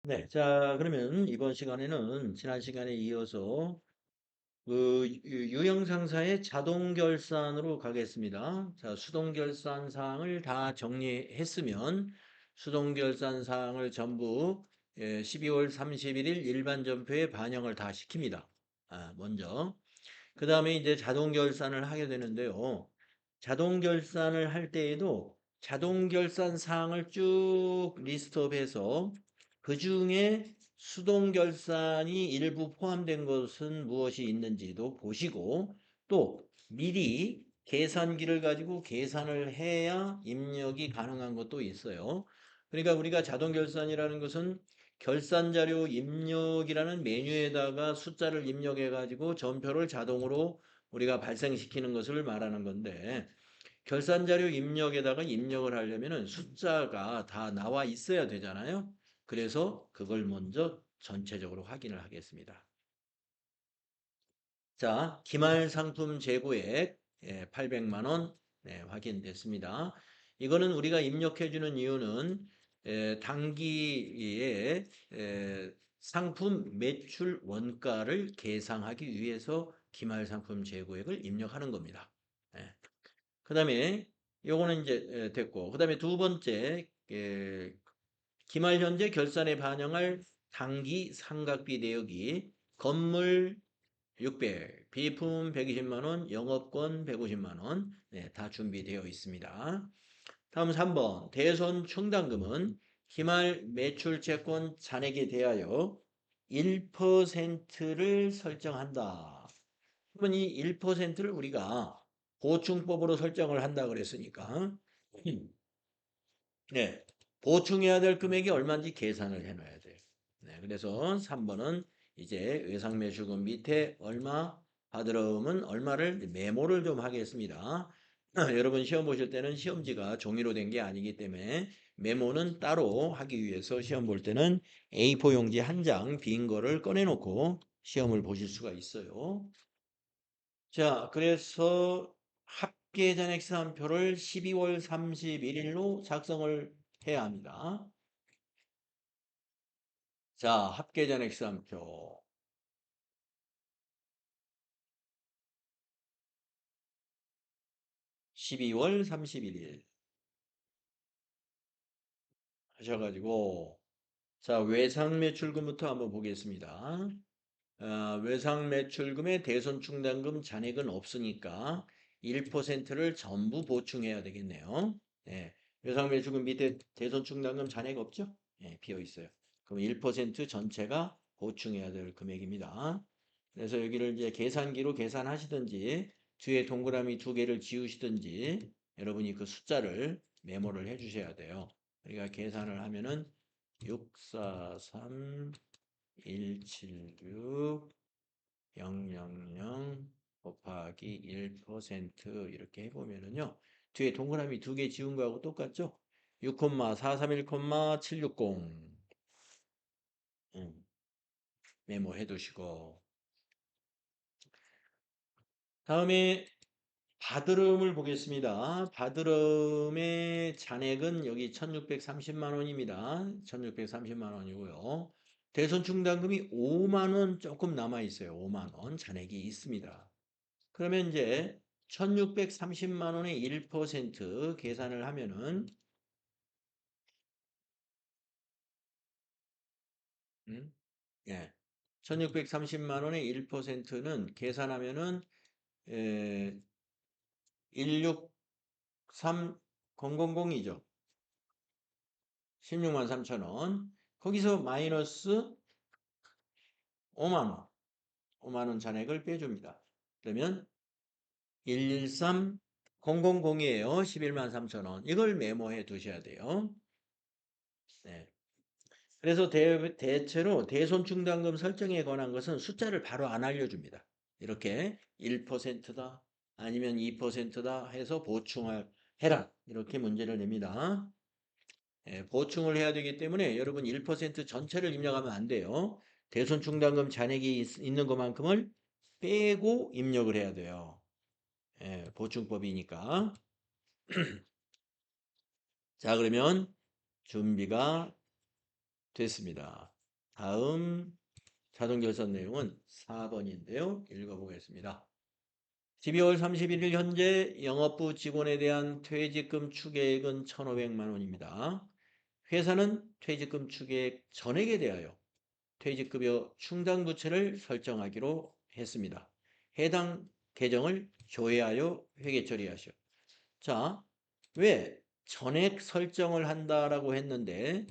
네, 자, 그러면 이번 시간에는 지난 시간에 이어서 유형상사의 자동 결산으로 가겠습니다. 자, 수동 결산 사항을 다 정리했으면 수동 결산 사항을 전부 12월 31일 일반 전표에 반영을 다 시킵니다. 먼저. 그 다음에 이제 자동 결산을 하게 되는데요. 자동 결산을 할 때에도 자동 결산 사항을 쭉 리스트업해서 그 중에 수동 결산이 일부 포함된 것은 무엇이 있는지도 보시고 또 미리 계산기를 가지고 계산을 해야 입력이 가능한 것도 있어요. 그러니까 우리가 자동 결산이라는 것은 결산 자료 입력이라는 메뉴에다가 숫자를 입력해 가지고 전표를 자동으로 우리가 발생시키는 것을 말하는 건데 결산 자료 입력에다가 입력을 하려면은 숫자가 다 나와 있어야 되잖아요. 그래서 그걸 먼저 전체적으로 확인을 하겠습니다. 자, 기말 상품 재고액 800만 원 확인됐습니다. 이거는 우리가 입력해 주는 이유는 당기에 상품 매출 원가를 계상하기 위해서 기말 상품 재고액을 입력하는 겁니다. 그다음에 요거는 이제 됐고 그다음에 두 번째 기말 현재 결산에 반영할 당기 상각비 내역이 건물 600, 비품 120만 원, 영업권 150만 원, 다 준비되어 있습니다. 다음 3번, 대손 충당금은 기말 매출 채권 잔액에 대하여 1%를 설정한다. 그러면 이 1%를 우리가 보충법으로 설정을 한다 그랬으니까, 네, 보충해야 될 금액이 얼마인지 계산을 해놔야 돼요. 네, 그래서 3번은 이제 외상매출금 밑에 얼마 받으러오면 얼마를 메모를 좀 하겠습니다. 여러분 시험 보실 때는 시험지가 종이로 된 게 아니기 때문에 메모는 따로 하기 위해서 시험 볼 때는 A4 용지 한 장 빈 거를 꺼내놓고 시험을 보실 수가 있어요. 자, 그래서 합계잔액사항표를 12월 31일로 작성을 해야 합니다. 자, 합계잔액사항표 12월 31일 하셔가지고 자, 외상매출금부터 한번 보겠습니다. 외상매출금의 대손충당금 잔액은 없으니까 1%를 전부 보충해야 되겠네요. 외상매출금 밑에 대손충당금 잔액 없죠? 비어 있어요. 그럼 1% 전체가 보충해야 될 금액입니다. 그래서 여기를 이제 계산기로 계산하시든지 뒤에 동그라미 두 개를 지우시든지 여러분이 그 숫자를 메모를 해 주셔야 돼요. 우리가 계산을 하면은 643 176 000 곱하기 1% 이렇게 해보면은요. 뒤에 동그라미 두 개 지운 거하고 똑같죠? 6,431,760 메모해 두시고 다음에 받으름을 보겠습니다. 받으름의 잔액은 여기 1630만 원입니다. 1630만 원이고요. 대손충당금이 5만 원 조금 남아 있어요. 5만 원 잔액이 있습니다. 그러면 이제 1630만 원의 1% 계산을 하면은 1 1630만 원의 1%는 계산하면은 163000이죠. 16만 3천 원. 거기서 마이너스 5만 원. 5만 원 잔액을 빼줍니다. 그러면 113000이에요. 11만 3천 원. 이걸 메모해 두셔야 돼요. 네. 그래서 대체로 대손충당금 설정에 관한 것은 숫자를 바로 안 알려줍니다. 이렇게 1%다 아니면 2%다 해서 보충을 해라. 이렇게 문제를 냅니다. 보충을 해야 되기 때문에 여러분 1% 전체를 입력하면 안 돼요. 대손충당금 잔액이 있는 것만큼을 빼고 입력을 해야 돼요. 보충법이니까. 자, 그러면 준비가 됐습니다. 다음 자동결산 내용은 4번인데요. 읽어보겠습니다. 12월 31일 현재 영업부 직원에 대한 퇴직금 추계액은 1,500만 원입니다. 회사는 퇴직금 추계액 전액에 대하여 퇴직급여 충당부채를 설정하기로 했습니다. 해당 계정을 조회하여 회계 처리하시오. 자, 왜 전액 설정을 한다라고 했는데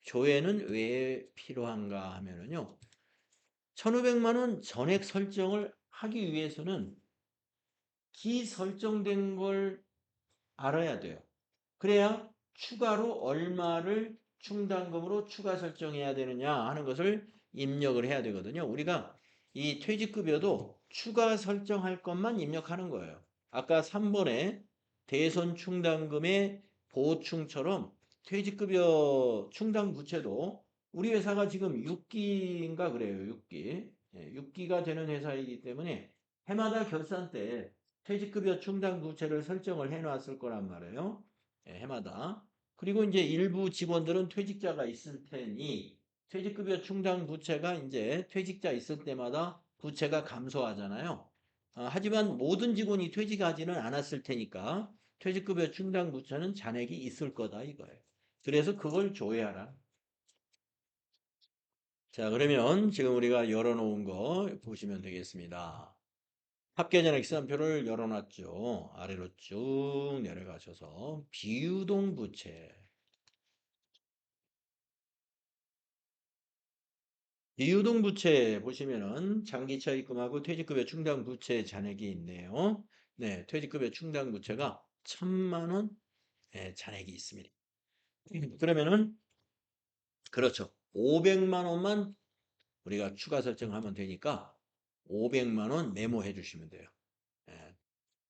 조회는 왜 필요한가 하면은요. 1,500만 원 전액 설정을 하기 위해서는 기설정된 걸 알아야 돼요. 그래야 추가로 얼마를 충당금으로 추가 설정해야 되느냐 하는 것을 입력을 해야 되거든요. 우리가 이 퇴직급여도 추가 설정할 것만 입력하는 거예요. 아까 3번에 대손 충당금의 보충처럼 퇴직급여 충당 부채도 우리 회사가 지금 6기인가 그래요. 6기. 6기가 되는 회사이기 때문에 해마다 결산 때 퇴직급여 충당 부채를 설정을 해놨을 거란 말이에요. 해마다. 그리고 이제 일부 직원들은 퇴직자가 있을 테니 퇴직급여 충당 부채가 이제 퇴직자 있을 때마다 부채가 감소하잖아요. 하지만 모든 직원이 퇴직하지는 않았을 테니까 퇴직급여 충당 부채는 잔액이 있을 거다 이거예요. 그래서 그걸 조회하라. 자, 그러면 지금 우리가 열어놓은 거 보시면 되겠습니다. 합계전액 시산표를 열어놨죠. 아래로 쭉 내려가셔서 비유동 부채. 비유동 부채 보시면은 장기차 입금하고 퇴직급여 충당 부채 잔액이 있네요. 네, 퇴직급여 충당 부채가 1,000만 원 잔액이 있습니다. 그러면은 그렇죠. 500만 원만 우리가 추가 설정하면 되니까 500만 원 메모해 주시면 돼요. 예,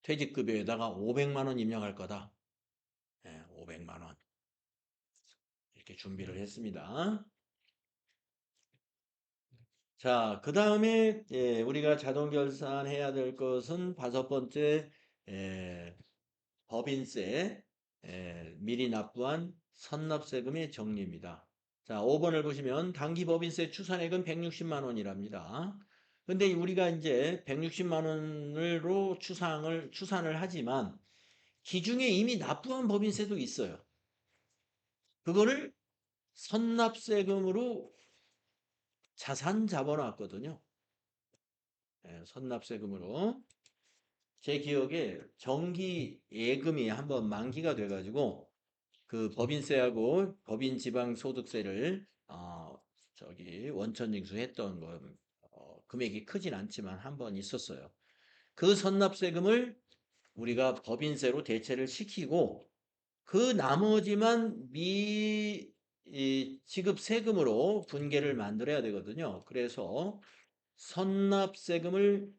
퇴직급여에다가 500만 원 입력할 거다. 500만 원 이렇게 준비를 했습니다. 자, 그 다음에 우리가 자동 결산해야 될 것은 다섯 번째 법인세 미리 납부한 선납세금의 정리입니다. 자, 5번을 보시면 단기 법인세 추산액은 160만 원이랍니다. 근데 우리가 이제 160만 원으로 추산을 하지만 기중에 이미 납부한 법인세도 있어요. 그거를 선납세금으로 자산 잡아놨거든요. 선납세금으로. 제 기억에 정기 예금이 한번 만기가 돼가지고 그 법인세하고 법인 지방소득세를 저기 원천징수했던 거 금액이 크진 않지만 한번 있었어요. 그 선납세금을 우리가 법인세로 대체를 시키고 그 나머지만 지급 세금으로 분계를 만들어야 되거든요. 그래서 선납세금을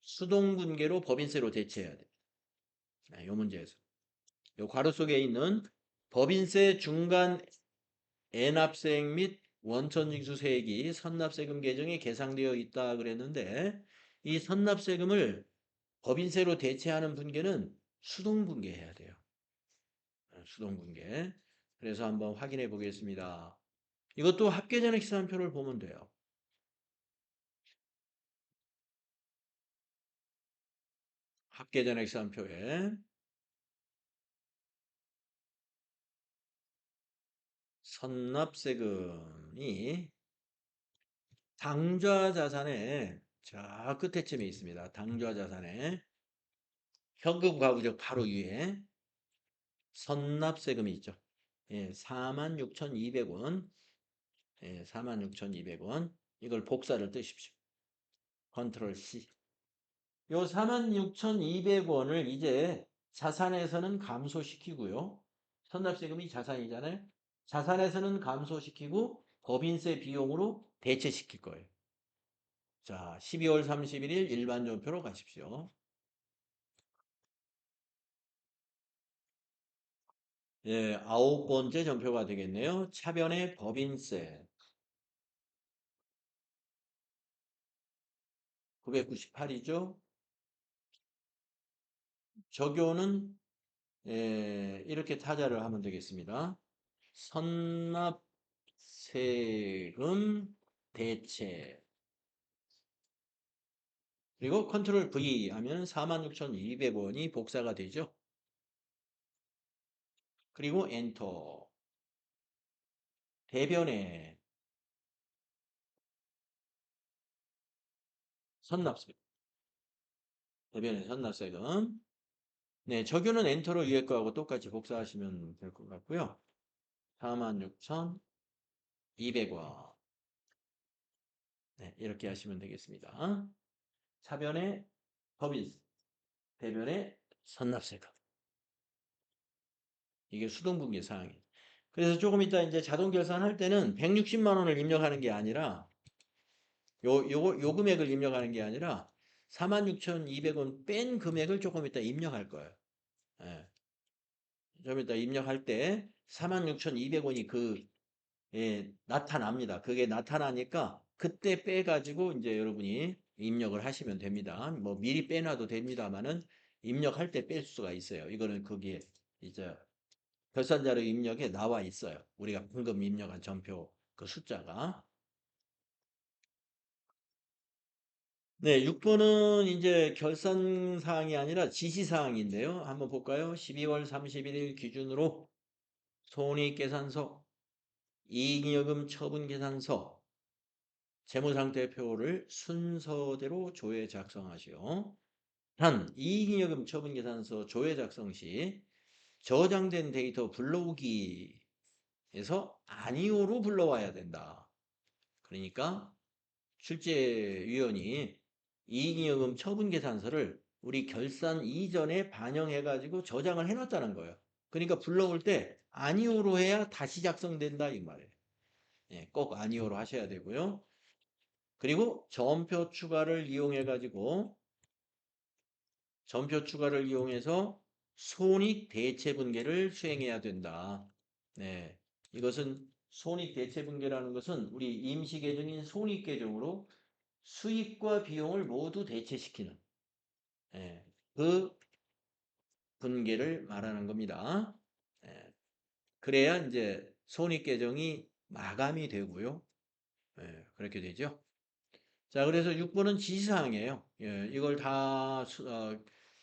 수동분계로 법인세로 대체해야 돼요. 이 문제에서. 요 괄호 속에 있는 법인세 중간 애납세액 및 원천징수세액이 선납세금 계정에 계상되어 있다 그랬는데 이 선납세금을 법인세로 대체하는 분계는 수동분계해야 돼요. 수동분계. 그래서 한번 확인해 보겠습니다. 이것도 합계전액 시산표를 보면 돼요. 합계전액 시산표에 선납세금이 당좌자산의 저 끝에쯤에 있습니다. 당좌자산의 현금 가구적 바로 위에 선납세금이 있죠. 46,200원. 46,200원. 이걸 복사를 뜨십시오. 컨트롤 C. 요 46,200원을 이제 자산에서는 감소시키고요. 선납세금이 자산이잖아요. 자산에서는 감소시키고 법인세 비용으로 대체시킬 거예요. 자, 12월 31일 일반 전표로 가십시오. 아홉 번째 전표가 되겠네요. 차변의 법인세 998이죠. 적용은 이렇게 타자를 하면 되겠습니다. 선납세금의 세금 대체. 그리고 컨트롤 V 하면 46,200원이 복사가 되죠. 그리고 엔터. 대변에 선납세금. 대변에 선납세금. 네, 적유는 엔터로 위에 거하고 똑같이 복사하시면 될 것 같고요. 46,200원. 네, 이렇게 하시면 되겠습니다. 차변에 법인세, 대변에 선납세금. 이게 수동분계 사항이에요. 그래서 조금 이따 이제 자동 결산할 때는 160만 원을 입력하는 게 아니라 요 금액을 입력하는 게 아니라 46,200원 뺀 금액을 조금 이따 입력할 거예요. 예. 좀 이따 입력할 때 46,200원이 나타납니다. 그게 나타나니까 그때 빼가지고 이제 여러분이 입력을 하시면 됩니다. 뭐 미리 빼놔도 됩니다만은 입력할 때 뺄 수가 있어요. 이거는 거기에 이제 결산자료 입력에 나와 있어요. 우리가 방금 입력한 전표 그 숫자가. 네, 6번은 이제 결산 사항이 아니라 지시 사항인데요. 한번 볼까요? 12월 31일 기준으로 손익계산서, 이익여금 처분계산서, 재무상태표를 순서대로 조회 작성하시오. 단, 이익여금 처분계산서 조회 작성 시 저장된 데이터 불러오기에서 아니오로 불러와야 된다. 그러니까 출제위원이 이익여금 처분계산서를 우리 결산 이전에 반영해가지고 저장을 해놨다는 거예요. 그러니까 불러올 때 아니오로 해야 다시 작성된다 이 말이에요. 예, 꼭 아니오로 하셔야 되고요. 그리고 전표 추가를 이용해서 손익 대체 분계를 수행해야 된다. 네, 이것은 손익 대체 분계라는 것은 우리 임시 계정인 손익 계정으로 수익과 비용을 모두 대체시키는 예, 그 분계를 말하는 겁니다. 예, 그래야 이제 손익 계정이 마감이 되고요. 예, 그렇게 되죠. 자, 그래서 6번은 지시사항이에요. 예, 이걸 다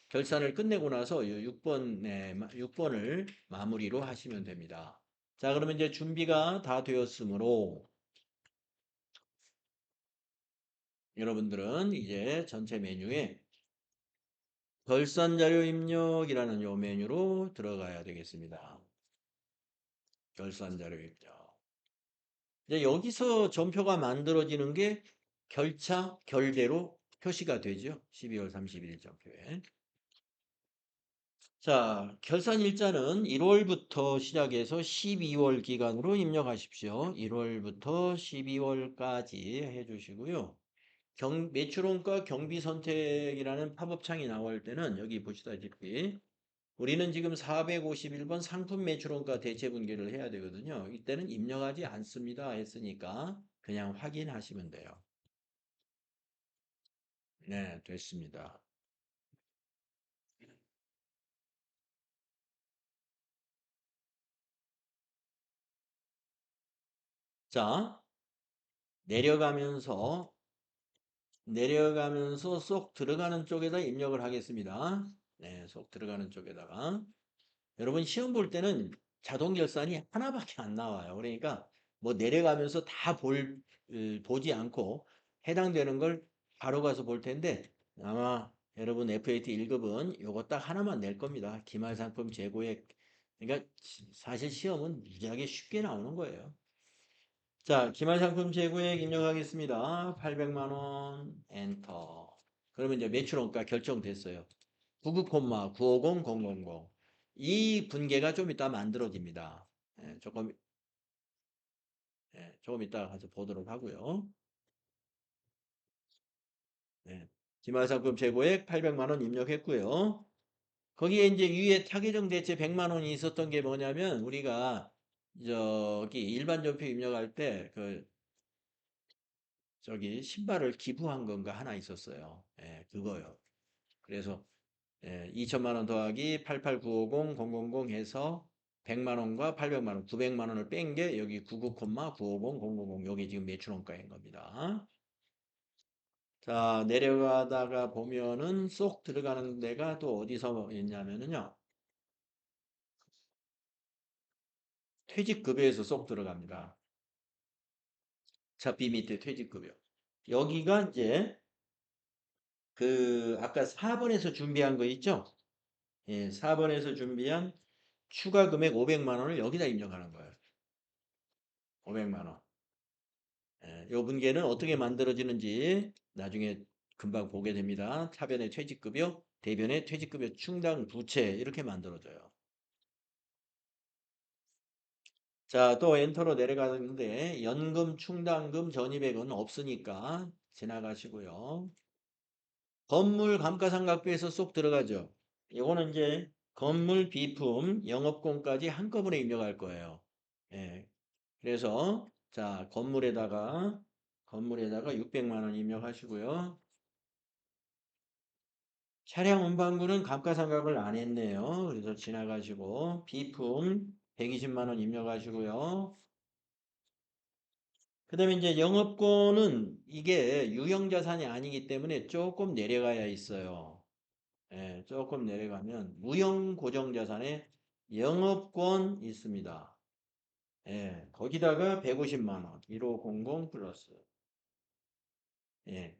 결산을 끝내고 나서 6번, 네, 6번을 마무리로 하시면 됩니다. 자, 그러면 이제 준비가 다 되었으므로 여러분들은 이제 전체 메뉴에 결산자료 입력이라는 요 메뉴로 들어가야 되겠습니다. 결산자료 입력. 이제 여기서 전표가 만들어지는 게 결차, 결대로 표시가 되죠. 12월 31일 전표에. 자, 결산 일자는 1월부터 시작해서 12월 기간으로 입력하십시오. 1월부터 12월까지 해주시고요. 매출원가 경비 선택이라는 팝업창이 나올 때는 여기 보시다시피 우리는 지금 451번 상품 매출원가 대체 분계를 해야 되거든요. 이때는 입력하지 않습니다 했으니까 그냥 확인하시면 돼요. 네, 됐습니다. 자, 내려가면서 쏙 들어가는 쪽에다 입력을 하겠습니다. 네, 쏙 들어가는 쪽에다가. 여러분 시험 볼 때는 자동 결산이 하나밖에 안 나와요. 그러니까 뭐 내려가면서 다 보지 않고 해당되는 걸 바로 가서 볼 텐데 아마 여러분 FAT 1급은 요거 딱 하나만 낼 겁니다. 기말상품 재고액. 그러니까 사실 시험은 무지하게 쉽게 나오는 거예요. 자, 기말상품 재고액 입력하겠습니다. 800만 원 엔터. 그러면 이제 매출원가 결정됐어요. 99,950,000. 이 분계가 좀 이따 만들어집니다. 조금 이따 가서 보도록 하고요. 예, 기말상품 재고액 800만 원 입력했고요. 거기에 이제 위에 타계정 대체 100만 원이 있었던 게 뭐냐면 우리가 저기 일반 전표 입력할 때 저기 신발을 기부한 건가 하나 있었어요. 예, 그거요. 그래서 2천만 원 더하기 88950000 해서 100만 원과 800만 원, 900만 원을 뺀 게 여기 99,950,000 여기 지금 매출원가인 겁니다. 자, 내려가다가 보면은 쏙 들어가는 데가 또 어디서 있냐면은요. 퇴직급여에서 쏙 들어갑니다. 차비 밑에 퇴직급여. 여기가 이제 그 아까 4번에서 준비한 거 있죠? 예, 4번에서 준비한 추가 금액 500만 원을 여기다 입력하는 거예요. 500만 원. 예, 요 분계는 어떻게 만들어지는지 나중에 금방 보게 됩니다. 차변의 퇴직급여, 대변의 퇴직급여 충당 부채 이렇게 만들어져요. 자, 또 엔터로 내려가는데 연금 충당금 전입액은 없으니까 지나가시고요. 건물 감가상각비에서 쏙 들어가죠. 이거는 이제 건물 비품 영업권까지 한꺼번에 입력할 거예요. 예. 그래서 자, 건물에다가 600만 원 입력하시고요. 차량 운반구는 감가상각을 안 했네요. 그래서 지나가시고 비품 120만 원 입력하시고요. 그다음에 이제 영업권은 이게 유형자산이 아니기 때문에 조금 내려가야 있어요. 예, 조금 내려가면 무형고정자산에 영업권 있습니다. 예, 거기다가 150만 원, 1500 플러스. 예.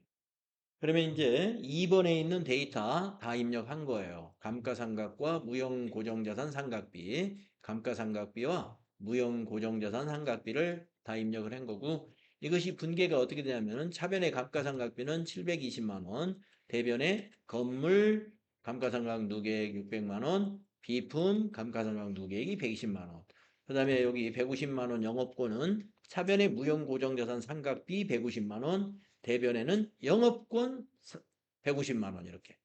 그러면 이제 2번에 있는 데이터 다 입력한 거예요. 감가상각과 무형고정자산 상각비, 감가상각비와 무형고정자산 상각비를 다 입력을 한 거고 이것이 분계가 어떻게 되냐면 차변의 감가상각비는 720만 원, 대변의 건물 감가상각 누계액 600만 원, 비품 감가상각 누계액이 120만 원. 그 다음에 여기 150만 원 영업권은 차변의 무형고정자산 상각비 150만 원, 대변에는 영업권 150만 원 이렇게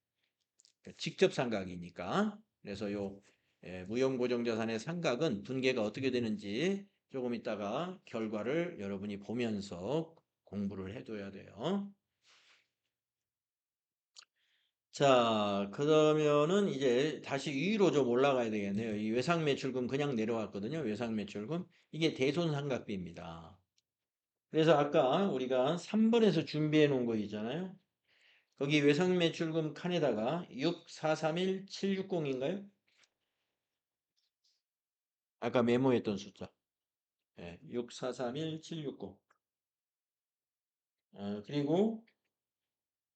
직접 상각이니까 그래서 요 무형고정자산의 상각은 분계가 어떻게 되는지 조금 있다가 결과를 여러분이 보면서 공부를 해둬야 돼요. 자, 그러면은 이제 다시 위로 좀 올라가야 되겠네요. 이 외상매출금 그냥 내려왔거든요. 외상매출금. 이게 대손상각비입니다. 그래서 아까 우리가 3번에서 준비해 놓은 거 있잖아요. 거기 외상매출금 칸에다가 6431760인가요? 아까 메모했던 숫자. 예, 6431760. 그리고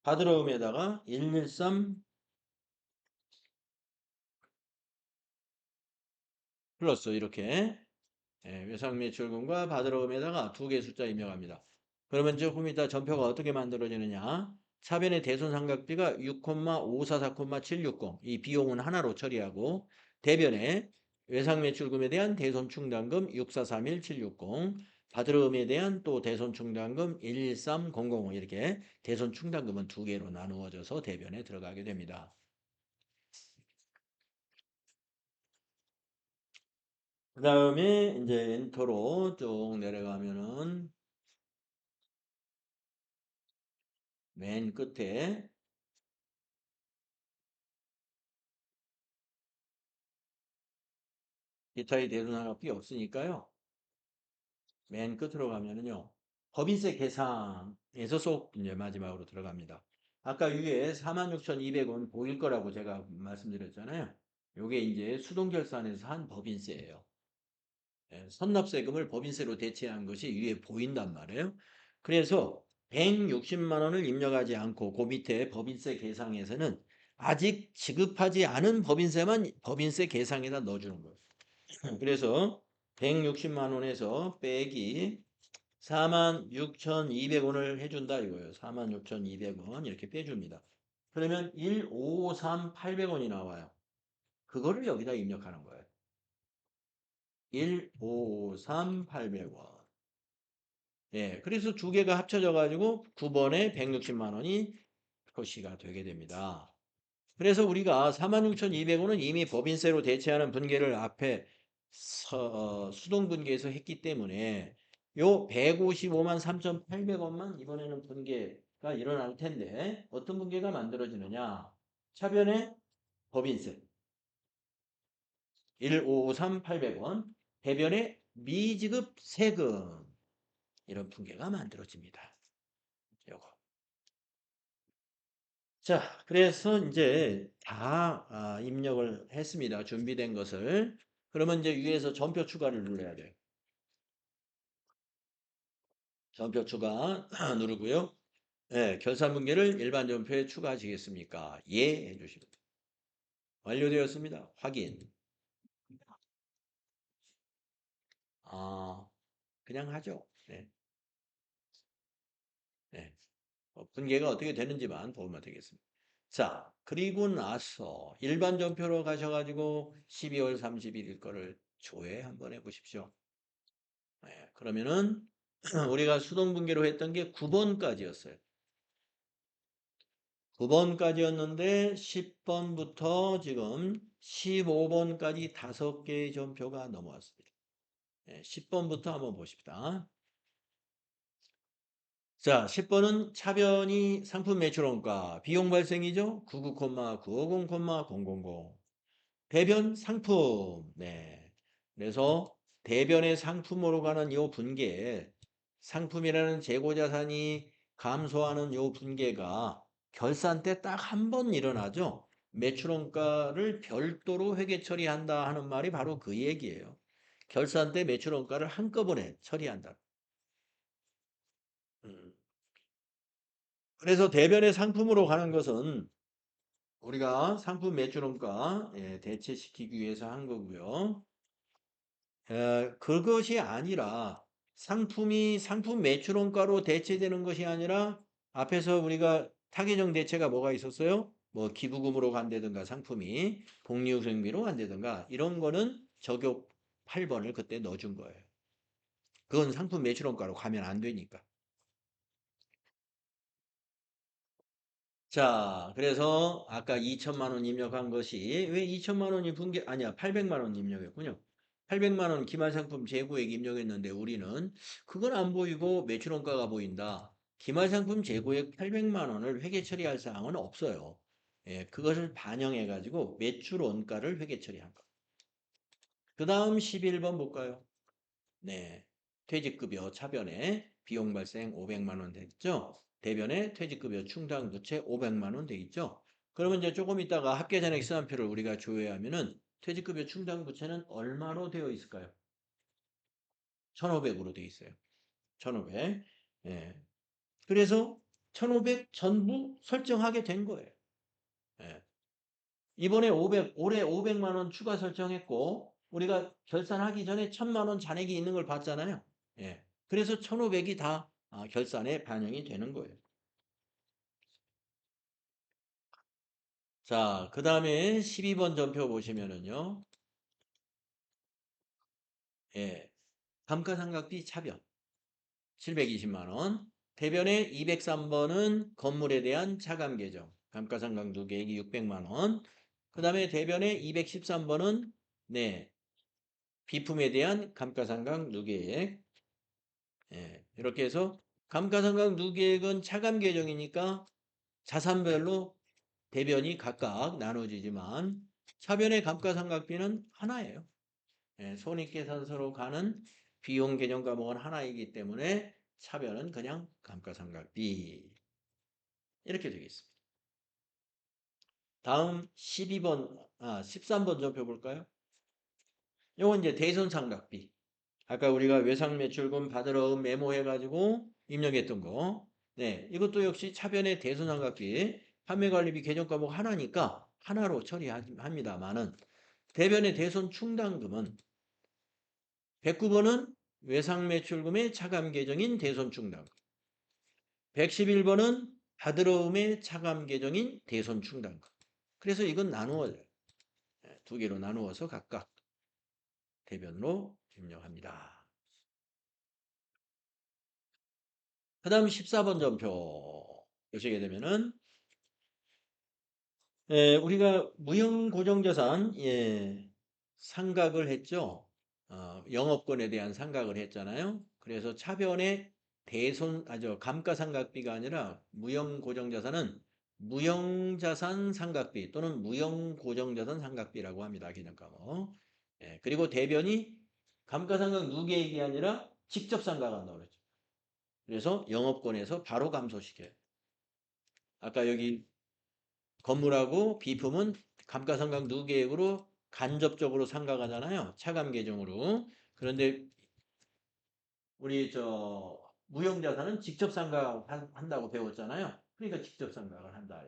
받으러움에다가 113 플러스 이렇게 외상매출금과 받으러움에다가 두 개 숫자 입력합니다. 그러면 조금 이따 전표가 어떻게 만들어지느냐? 차변의 대손상각비가 6,544,760. 이 비용은 하나로 처리하고 대변의 외상매출금에 대한 대손충당금 6431760. 받으러움에 대한 또 대손충당금 113,000 이렇게 대손충당금은 두 개로 나누어져서 대변에 들어가게 됩니다. 그 다음에 이제 엔터로 쭉 내려가면은 맨 끝에 기타의 대손상각비 없으니까요. 맨 끝으로 가면은요. 법인세 계상에서 쏙 이제 마지막으로 들어갑니다. 아까 위에 46,200원 보일 거라고 제가 말씀드렸잖아요. 요게 이제 수동결산에서 한 법인세예요. 선납세금을 법인세로 대체한 것이 위에 보인단 말이에요. 그래서 160만 원을 입력하지 않고 그 밑에 법인세 계상에서는 아직 지급하지 않은 법인세만 법인세 계상에다 넣어주는 거예요. 그래서 160만 원에서 빼기 46,200원을 해준다 이거예요. 46,200원 이렇게 빼줍니다. 그러면 153,800원이 나와요. 그거를 여기다 입력하는 거예요. 153,800원. 예, 그래서 두 개가 합쳐져 가지고 9번에 160만 원이 표시가 되게 됩니다. 그래서 우리가 46,200원은 이미 법인세로 대체하는 분계를 앞에 수동분계에서 했기 때문에 요 155만 3,800원만 이번에는 분계가 일어날 텐데 어떤 분계가 만들어지느냐? 차변의 법인세. 1553 800원. 대변에 미지급 세금. 이런 fun계가 만들어집니다. 요거. 자, 그래서 이제 다 입력을 했습니다. 준비된 것을. 그러면 이제 위에서 전표 추가를 눌러야 돼요. 전표 추가 누르고요. 네, 결산분계를 일반 전표에 추가하시겠습니까? 예, 해주시면 돼요. 완료되었습니다. 확인. 아, 그냥 하죠. 네, 네. 분계가 어떻게 되는지만 보면 되겠습니다. 자, 그리고 나서 일반 전표로 가셔가지고 12월 31일 거를 조회 한번 해보십시오. 네, 그러면은 우리가 수동분계로 했던 게 9번까지였어요. 9번까지였는데 10번부터 지금 15번까지 5개의 전표가 넘어왔습니다. 네, 10번부터 한번 보십시다. 자, 10번은 차변이 상품 매출원가 비용 발생이죠. 99,950,000. 대변 상품. 네. 그래서 대변의 상품으로 가는 요 분계, 상품이라는 재고 자산이 감소하는 요 분계가 결산 때 딱 한 번 일어나죠. 매출원가를 별도로 회계 처리한다 하는 말이 바로 그 얘기예요. 결산 때 매출원가를 한꺼번에 처리한다. 음. 그래서 대변의 상품으로 가는 것은 우리가 상품 매출원가 대체시키기 위해서 한 거고요. 그것이 아니라 상품이 상품 매출원가로 대체되는 것이 아니라 앞에서 우리가 타개정 대체가 뭐가 있었어요? 뭐 기부금으로 간다든가 상품이 복리후생비로 간다든가 이런 거는 적용 8번을 그때 넣어준 거예요. 그건 상품 매출원가로 가면 안 되니까. 자, 그래서 아까 2천만 원 입력한 것이 왜 2천만 원이 분계 아니야 800만 원 입력했군요. 800만 원 기말상품 재고액 입력했는데 우리는 그건 안 보이고 매출원가가 보인다. 기말상품 재고액 800만 원을 회계 처리할 사항은 없어요. 예, 그것을 반영해 가지고 매출원가를 회계 처리한 거. 그 다음 11번 볼까요? 네. 퇴직급여 차변에 비용 발생 500만 원 됐죠? 대변에 퇴직급여 충당 부채 500만 원 돼 있죠? 그러면 이제 조금 있다가 합계잔액 시산표를 우리가 조회하면은 퇴직급여 충당 부채는 얼마로 되어 있을까요? 1,500으로 되어 있어요. 1,500. 예. 그래서 1,500 전부 설정하게 된 거예요. 예. 이번에 500, 올해 500만 원 추가 설정했고 우리가 결산하기 전에 1,000만 원 잔액이 있는 걸 봤잖아요. 예. 그래서 1,500이 다 결산에 반영이 되는 거예요. 자, 그 다음에 12번 전표 보시면은요. 예. 감가상각비 차변 720만 원. 대변에 203번은 건물에 대한 차감 계정. 감가상각 누계액이 600만 원. 그 다음에 대변에 213번은 네. 비품에 대한 감가상각 누계액. 예. 이렇게 해서 감가상각 누계액은 차감 계정이니까 자산별로 대변이 각각 나눠지지만 차변의 감가상각비는 하나예요. 예, 손익계산서로 가는 비용 개념 과목은 하나이기 때문에 차변은 그냥 감가상각비 이렇게 되겠습니다. 다음 13번 전표 볼까요? 이건 이제 대손상각비. 아까 우리가 외상매출금 받으러 메모해가지고 입력했던 거. 네, 이것도 역시 차변의 대손상각비. 판매관리비 개정 과목 하나니까 하나로 처리합니다만은 대변의 대손 충당금은 109번은 외상매출금의 차감 계정인 대손 충당금. 111번은 받으러움의 차감 계정인 대손 충당금. 그래서 이건 나누어져요. 두 개로 나누어서 각각 대변으로 입력합니다. 그 다음 14번 점표 보시게 되면은 우리가 무형고정자산 상각을 했죠. 영업권에 대한 상각을 했잖아요. 그래서 차변의 감가상각비가 아니라 무형고정자산은 무형자산 상각비 또는 무형고정자산 상각비라고 합니다. 기념과목. 예, 그리고 대변이 감가상각 누계액이 아니라 직접 상각한다고 그랬죠. 그래서 영업권에서 바로 감소시켜요. 아까 여기 건물하고 비품은 감가상각 누계액으로 간접적으로 상각하잖아요. 차감 계정으로. 그런데 우리 무형자산은 직접 상각한다고 배웠잖아요. 그러니까 직접 상각을 한다.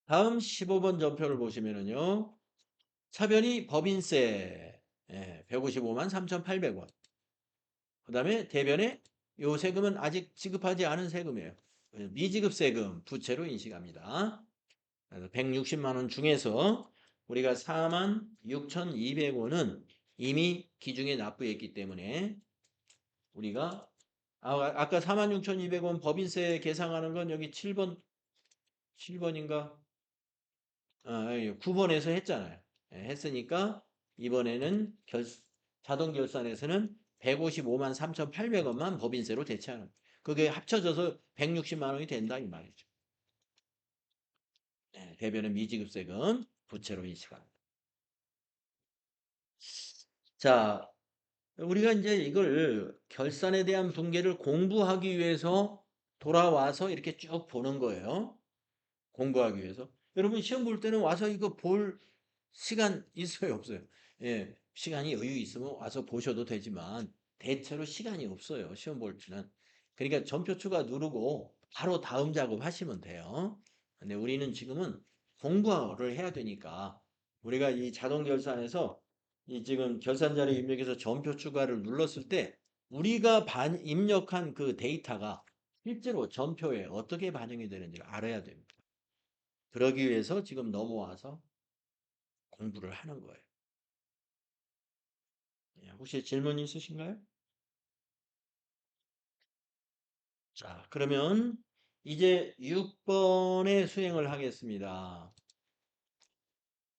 다음 15번 전표를 보시면은요. 차변이 법인세 155만 3,800원. 그 다음에 대변에 요 세금은 아직 지급하지 않은 세금이에요. 미지급 세금 부채로 인식합니다. 그래서 160만 원 중에서 우리가 4만 6,200원은 이미 기중에 납부했기 때문에 우리가 아까 4만 6,200원 법인세 계상하는 건 여기 7번인가? 9번에서 했잖아요. 했으니까 이번에는 자동 결산에서는 155만 3,800원만 법인세로 대체하는 거예요. 그게 합쳐져서 160만 원이 된다 이 말이죠. 대변은 미지급세금 부채로 인식합니다. 자, 우리가 이제 이걸 결산에 대한 분계를 공부하기 위해서 돌아와서 이렇게 쭉 보는 거예요. 공부하기 위해서. 여러분 시험 볼 때는 와서 이거 볼 시간 있어요, 없어요? 예, 시간이 여유 있으면 와서 보셔도 되지만 대체로 시간이 없어요, 시험 볼 때는. 그러니까 전표 추가 누르고 바로 다음 작업 하시면 돼요. 근데 우리는 지금은 공부를 해야 되니까 우리가 이 자동 결산에서 이 지금 결산자료 입력해서 전표 추가를 눌렀을 때 우리가 입력한 그 데이터가 실제로 전표에 어떻게 반영이 되는지를 알아야 됩니다. 그러기 위해서 지금 넘어와서 공부를 하는 거예요. 혹시 질문 있으신가요? 자, 그러면 이제 6번의 수행을 하겠습니다.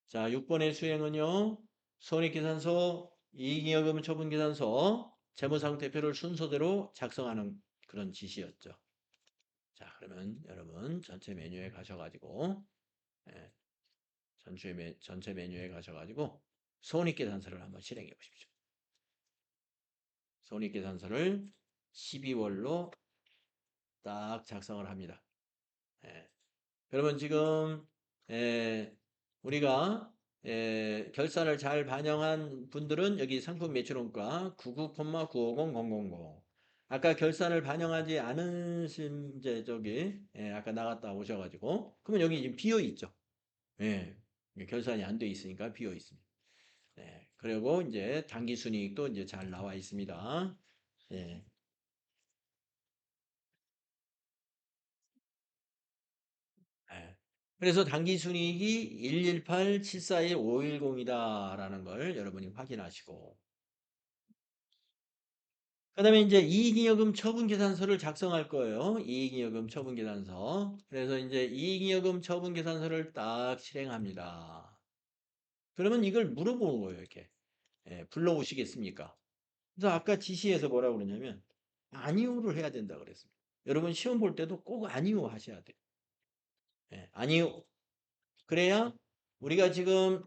자, 6번의 수행은요. 손익계산서, 이익잉여금 처분계산서, 재무상태표를 순서대로 작성하는 그런 지시였죠. 자, 그러면 여러분 전체 메뉴에 가셔가지고 예, 전체 메뉴에 가셔가지고 손익계산서를 한번 실행해 보십시오. 손익계산서를 12월로 딱 작성을 합니다. 예. 그러면 지금 우리가 결산을 잘 반영한 분들은 여기 상품 매출원가 99,950,000 아까 결산을 반영하지 않으신 이제 아까 나갔다 오셔가지고 그러면 여기 지금 비어 있죠. 예. 결산이 안 돼 있으니까 비어 있습니다. 그리고 이제 당기순이익도 이제 잘 나와 있습니다. 예. 예. 그래서 당기순이익이 118-741-510이다라는 걸 여러분이 확인하시고 그 다음에 이제 이익잉여금 처분계산서를 작성할 거예요. 이익잉여금 처분계산서. 그래서 이제 이익잉여금 처분계산서를 딱 실행합니다. 그러면 이걸 물어보는 거예요. 이렇게. 불러오시겠습니까? 그래서 아까 지시에서 뭐라고 그러냐면 아니오를 해야 된다 그랬습니다. 여러분 시험 볼 때도 꼭 아니오 하셔야 돼요. 아니오. 그래야 우리가 지금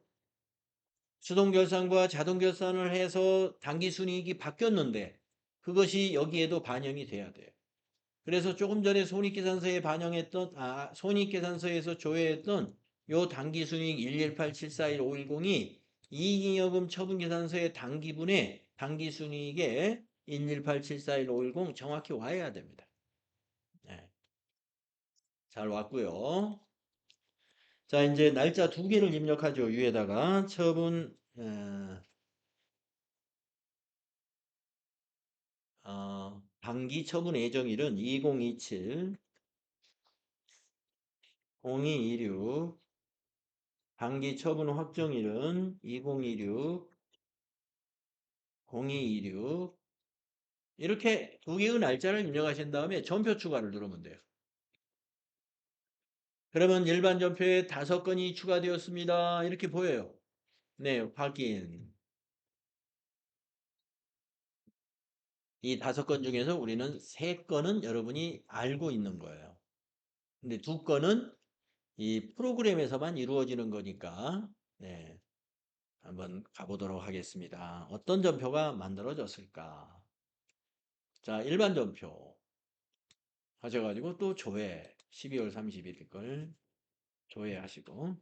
수동결산과 자동결산을 해서 당기순이익이 바뀌었는데 그것이 여기에도 반영이 돼야 돼요. 그래서 조금 전에 손익계산서에 반영했던 손익계산서에서 조회했던 요 당기순이익 118-741-510이 이익잉여금 처분계산서의 당기분에 당기순이익에 118-741-510 정확히 와야 됩니다. 네, 잘 왔고요. 자, 이제 날짜 두 개를 입력하죠. 위에다가 처분 단기 처분 예정일은 2027 0226 단기 처분 확정일은 2026 0226 이렇게 두 개의 날짜를 입력하신 다음에 전표 추가를 누르면 돼요. 그러면 일반 전표에 5건이 추가되었습니다. 이렇게 보여요. 네, 확인. 이 5건 중에서 우리는 3건은 여러분이 알고 있는 거예요. 근데 2건은 이 프로그램에서만 이루어지는 거니까 네, 한번 가보도록 하겠습니다. 어떤 전표가 만들어졌을까? 자, 일반 전표 하셔가지고 또 조회 12월 31일 걸 조회하시고